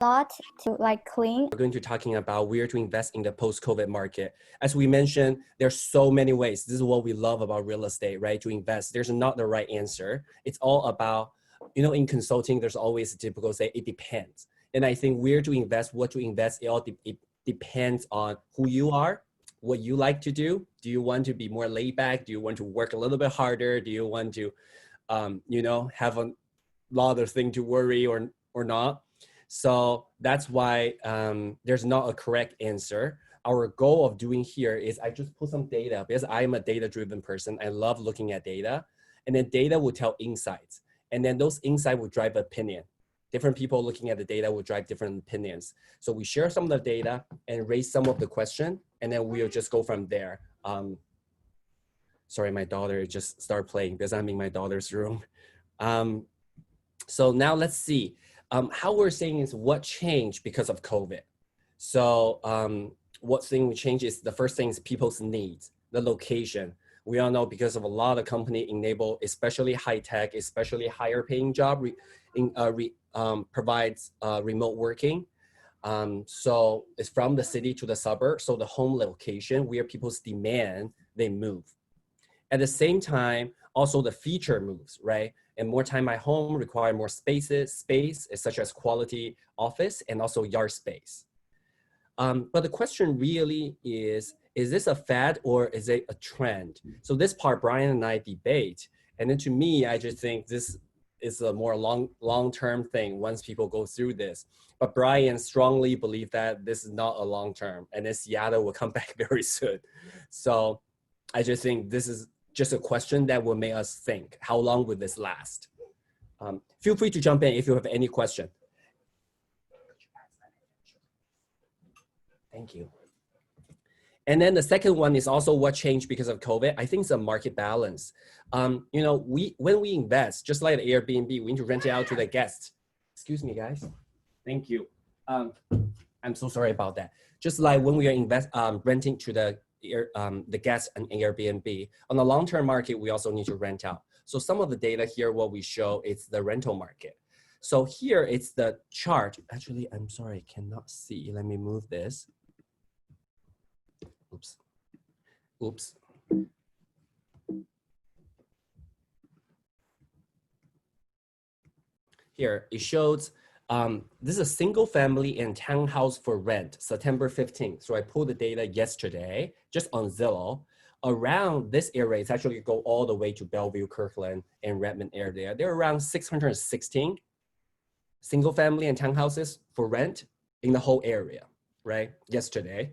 lot to like clean. We're going to be talking about where to invest in the post-COVID market. As we mentioned, there's so many ways. This is what we love about real estate, right? To invest, there's not the right answer. It's all about, in consulting, there's always a typical say, it depends. And I think where to invest, what to invest, it depends on who you are, what you like to do. Do you want to be more laid back? Do you want to work a little bit harder? Do you want to, have a lot of things to worry or not? So that's why there's not a correct answer. Our goal of doing here is I just put some data because I'm a data-driven person. I love looking at data, and then data will tell insights, and then those insights will drive opinion. Different people looking at the data will drive different opinions. So we share some of the data and raise some of the question, and then we'll just go from there. Sorry, my daughter just started playing because I'm in my daughter's room. So now let's see. How we're saying is what changed because of COVID. So what thing we change is the first thing is people's needs, the location. We all know because of a lot of company enable, especially high tech, especially higher paying job provides remote working. So it's from the city to the suburb. So the home location where people's demand, they move. At the same time, also the feature moves, right? And more time at home require more space such as quality office and also yard space. But the question really is this a fad or is it a trend? So this part, Brian and I debate. And then to me, I just think this is a more long-term thing once people go through this. But Brian strongly believes that this is not a long-term and then Seattle will come back very soon. So I just think this is just a question that will make us think, how long will this last? Feel free to jump in if you have any question. Thank you. And then the second one is also what changed because of COVID. I think it's a market balance. When we invest, just like the Airbnb, we need to rent it out to the guests. Excuse me, guys. Thank you. I'm so sorry about that. Just like when we are renting to the guests on Airbnb, on the long-term market, we also need to rent out. So some of the data here, what we show, it's the rental market. So here it's the chart. Actually, I'm sorry, I cannot see. Let me move this. Oops. Here, it shows, this is a single family and townhouse for rent, September 15th. So I pulled the data yesterday, just on Zillow. Around this area, it's actually go all the way to Bellevue, Kirkland, and Redmond area. There are around 616 single family and townhouses for rent in the whole area, right? Yesterday.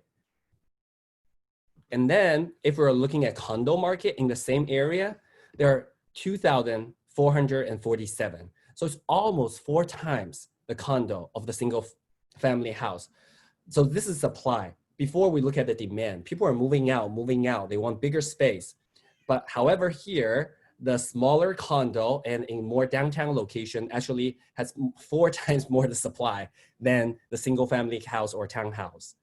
And then if we're looking at condo market in the same area, there are 2,447. So it's almost 4 times the condo of the single family house. So this is supply. Before we look at the demand, people are moving out. They want bigger space. But however here, the smaller condo and in more downtown location actually has 4 times more the supply than the single family house or townhouse.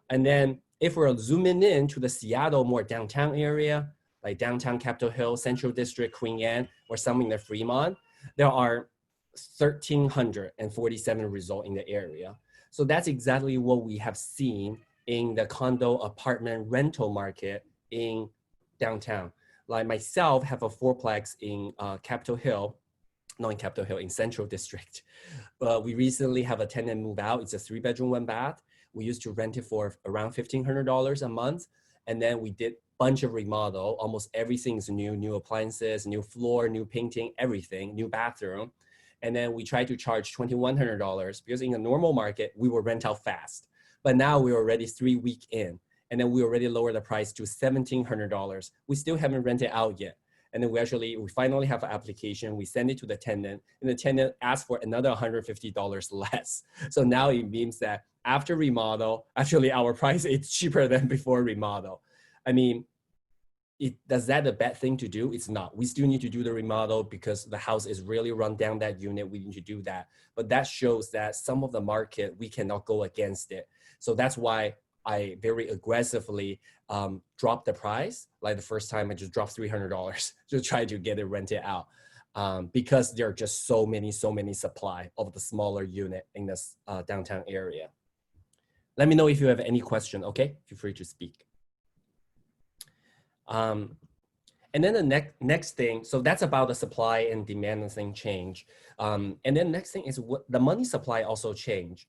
And then if we're zooming in to the Seattle more downtown area, like downtown Capitol Hill, Central District, Queen Anne, or some in the Fremont, there are 1,347 results in the area. So that's exactly what we have seen in the condo apartment rental market in downtown. Like myself have a 4-plex in Capitol Hill, not in Capitol Hill, in Central District. We recently have a tenant move out. It's a 3-bedroom, 1-bath. We used to rent it for around $1,500 a month. And then we did a bunch of remodel. Almost everything's new appliances, new floor, new painting, everything, new bathroom. And then we tried to charge $2,100 because in a normal market, we will rent out fast. But now we're already 3 weeks in. And then we already lowered the price to $1,700. We still haven't rented out yet. And then we finally have an application. We send it to the tenant, and the tenant asked for another $150 less. So now it means that after remodel, actually our price is cheaper than before remodel. I mean, does that a bad thing to do? It's not. We still need to do the remodel because the house is really run down that unit. We need to do that. But that shows that some of the market, we cannot go against it. So that's why I very aggressively dropped the price. Like the first time I just dropped $300 to try to get it rented out. because there are just so many supply of the smaller unit in this downtown area. Let me know if you have any question, okay? Feel free to speak. And then the next thing, so that's about the supply and demand thing change. And then next thing is what the money supply also change.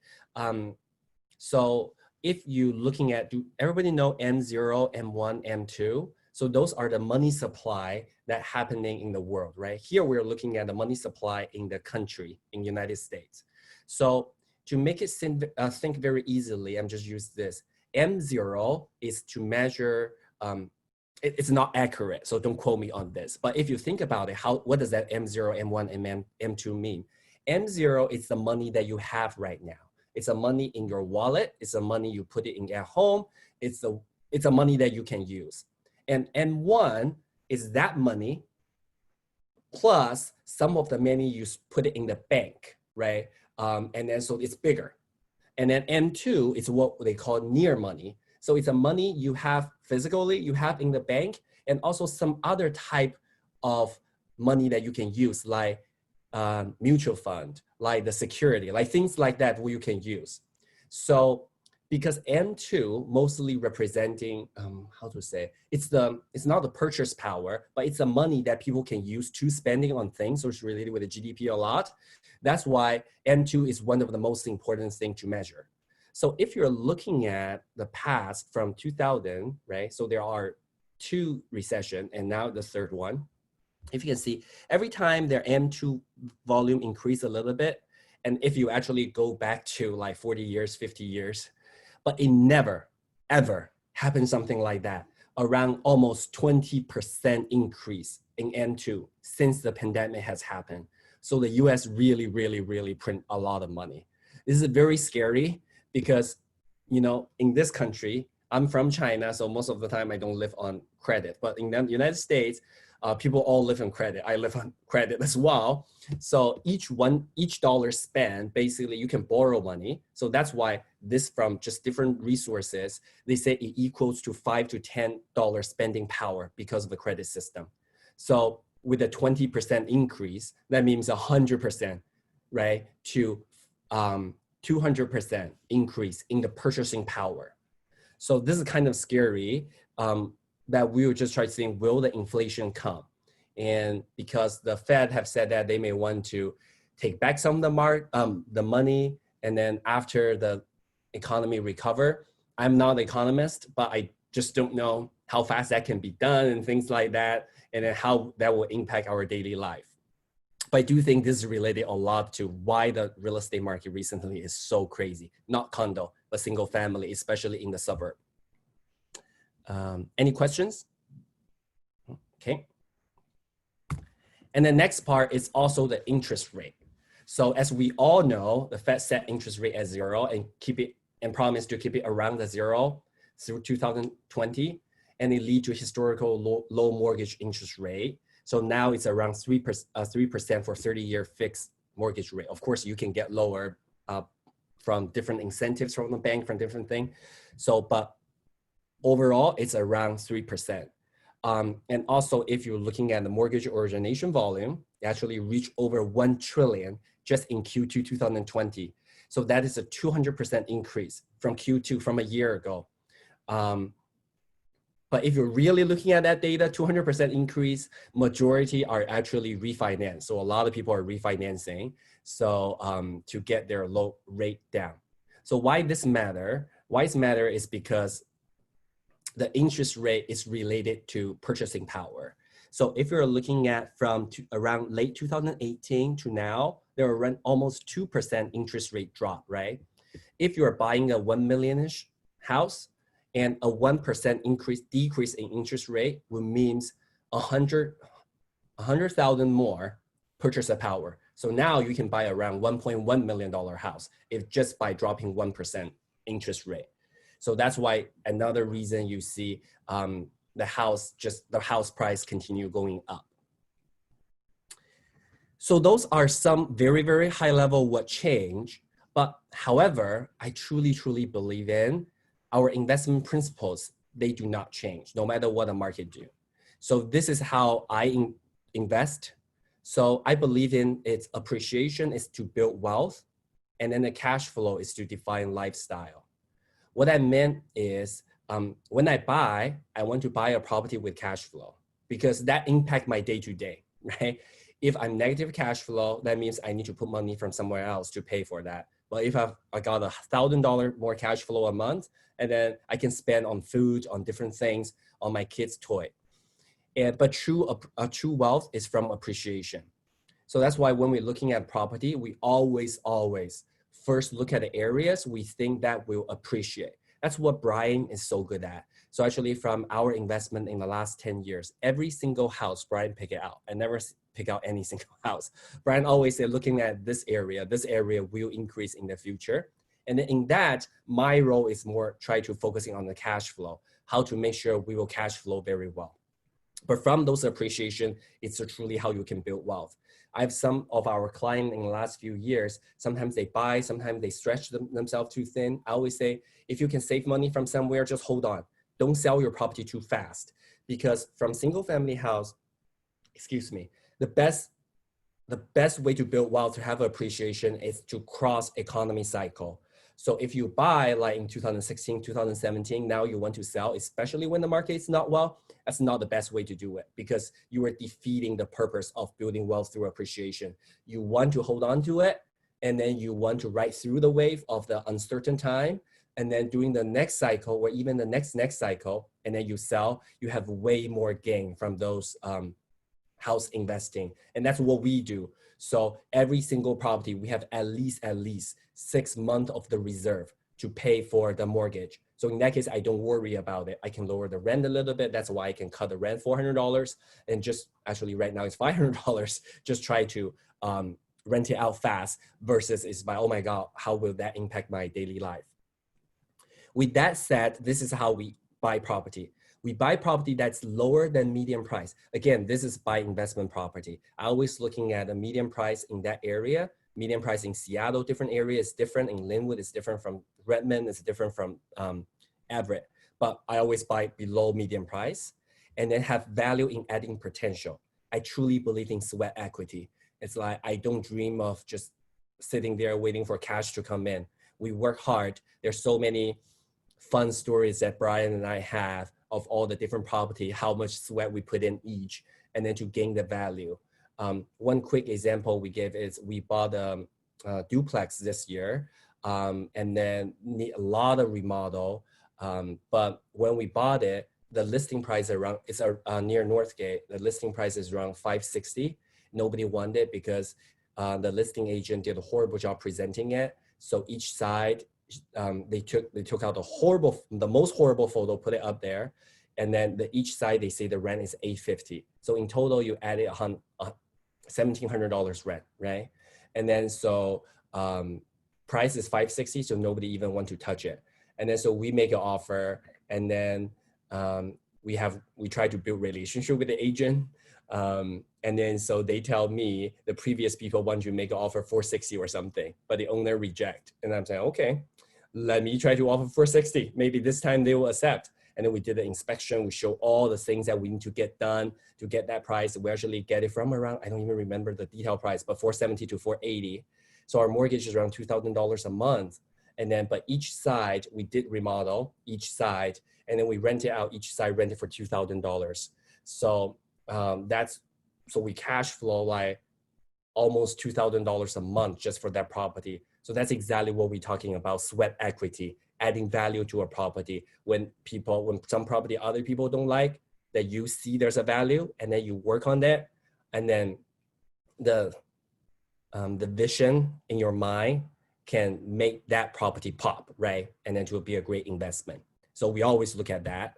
So if you looking at, do everybody know M0, M1, M2? So those are the money supply that happening in the world, right? Here we're looking at the money supply in the country, in the United States. So to make it think very easily, I'm just use this. M0 is to measure, it's not accurate, so don't quote me on this. But if you think about it, what does that M0, M1, and M2 mean? M0 is the money that you have right now. It's a money in your wallet. It's a money you put it in at home. It's a money that you can use. And M1 is that money plus some of the money you put it in the bank, right? And then so it's bigger. And then M2 is what they call near money. So it's a money you have physically, you have in the bank, and also some other type of money that you can use, like mutual fund, like the security, like things like that where you can use. So because M2 mostly representing, how to say, it's not the purchase power, but it's the money that people can use to spending on things, so it's related with the GDP a lot. That's why M2 is one of the most important things to measure. So if you're looking at the past from 2000, right? So there are 2 recessions and now the third one. If you can see, every time their M2 volume increase a little bit, and if you actually go back to like 40 years, 50 years, but it never, ever happened something like that, around almost 20% increase in M2 since the pandemic has happened. So the US really print a lot of money. This is very scary because, you know, in this country, I'm from China, so most of the time I don't live on credit, but in the United States, people all live on credit. I live on credit as well. So each dollar spent, basically you can borrow money. So that's why this from just different resources, they say it equals to $5 to $10 spending power because of the credit system. So with a 20% increase, that means 100%, right? To 200% increase in the purchasing power. So this is kind of scary. That we would just try to think, will the inflation come? And because the Fed have said that they may want to take back some of the money, and then after the economy recover, I'm not an economist, but I just don't know how fast that can be done and things like that, and then how that will impact our daily life. But I do think this is related a lot to why the real estate market recently is so crazy, not condo, but single family, especially in the suburb. Any questions? Okay. And the next part is also the interest rate. So as we all know, the Fed set interest rate at 0 and promised to keep it around the 0 through 2020, and it lead to historical low mortgage interest rate. So now it's around 3% for 30-year fixed mortgage rate. Of course, you can get lower from different incentives from the bank, from different things. So, but overall, it's around 3%. And also, if you're looking at the mortgage origination volume, it actually reached over 1 trillion just in Q2 2020. So that is a 200% increase from Q2 from a year ago. But if you're really looking at that data, 200% increase, majority are actually refinanced. So a lot of people are refinancing to get their low rate down. So why this matter? Why it matter is because the interest rate is related to purchasing power. So if you're looking at from around late 2018 to now, there are around almost 2% interest rate drop, right? If you're buying a 1 million-ish house and a 1% decrease in interest rate would means 100,000 more purchasing power. So now you can buy around $1.1 million house if just by dropping 1% interest rate. So that's why another reason you see the house price continue going up. So those are some very high level what change. But however, I truly believe in our investment principles. They do not change no matter what the market do. So this is how I invest. So I believe in its appreciation is to build wealth, and then the cash flow is to define lifestyle. What I meant is when I want to buy a property with cash flow because that impacts my day-to-day, right? If I'm negative cash flow, that means I need to put money from somewhere else to pay for that. But if I got $1,000 more cash flow a month, and then I can spend on food, on different things, on my kids' toy. But true wealth is from appreciation. So that's why when we're looking at property, we always first look at the areas we think that will appreciate. That's what Brian is so good at. So actually from our investment in the last 10 years, every single house, Brian pick it out. I never pick out any single house. Brian always said, looking at this area will increase in the future. And then in that, my role is more try to focusing on the cash flow, how to make sure we will cash flow very well. But from those appreciation, it's truly how you can build wealth. I have some of our clients in the last few years, sometimes they buy, sometimes they stretch themselves too thin. I always say, if you can save money from somewhere, just hold on. Don't sell your property too fast. Because from single family house, the best way to build wealth, to have appreciation, is to cross economy cycle. So if you buy like in 2016, 2017, now you want to sell, especially when the market is not well, that's not the best way to do it because you are defeating the purpose of building wealth through appreciation. You want to hold on to it, and then you want to ride through the wave of the uncertain time, and then during the next cycle or even the next cycle, and then you sell, you have way more gain from those house investing. And that's what we do. So every single property, we have at least 6 months of the reserve to pay for the mortgage. So in that case, I don't worry about it. I can lower the rent a little bit. That's why I can cut the rent $400 and just actually right now it's $500. Just try to rent it out fast versus it's by, oh my God, how will that impact my daily life? With that said, this is how we buy property. We buy property that's lower than median price. Again, this is buy investment property. I always looking at a median price in that area. Median price in Seattle, different area is different. In Linwood, it's different from Redmond, it's different from Everett. But I always buy below median price and then have value in adding potential. I truly believe in sweat equity. It's like, I don't dream of just sitting there waiting for cash to come in. We work hard. There's so many fun stories that Brian and I have of all the different property, how much sweat we put in each, and then to gain the value. One quick example we give is we bought a duplex this year, and then need a lot of remodel. But when we bought it, the listing price it's near Northgate. The listing price is around $560. Nobody wanted it because the listing agent did a horrible job presenting it. So each side, they took out the most horrible photo, put it up there, and then each side they say the rent is $850. So in total, you added $1,700 rent, right? And then so price is $560, so nobody even want to touch it. And then so we make an offer, and then we try to build relationship with the agent. And then so they tell me the previous people want to make an offer $460 or something, but the owner reject. And I'm saying, okay, let me try to offer $460. Maybe this time they will accept. And then we did the inspection. We show all the things that we need to get done to get that price. We actually get it from around, I don't even remember the detailed price, but $470 to $480. So our mortgage is around $2,000 a month. And then, but each side, we did remodel each side, and then we rent it out, each side rented for $2,000. So so we cash flow like almost $2,000 a month just for that property. So that's exactly what we're talking about, sweat equity, adding value to a property. When some property other people don't like, that you see there's a value, and then you work on that, and then the vision in your mind can make that property pop, right? And then it will be a great investment. So we always look at that.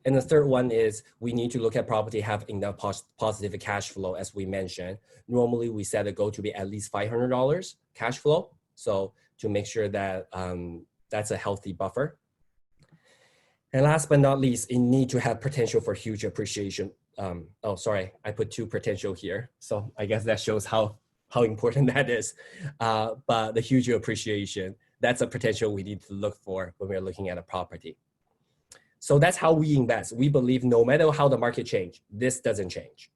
And the third one is we need to look at property have enough positive cash flow, as we mentioned. Normally we set a goal to be at least $500 cash flow. So to make sure that that's a healthy buffer. And last but not least, it need to have potential for huge appreciation. Oh, sorry, I put 2 potential here. So I guess that shows how important that is. But the huge appreciation, that's a potential we need to look for when we're looking at a property. So that's how we invest. We believe no matter how the market change, this doesn't change.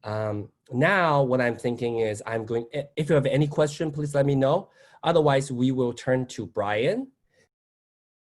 Now what I'm thinking is if you have any question, please let me know. Otherwise, we will turn to Brian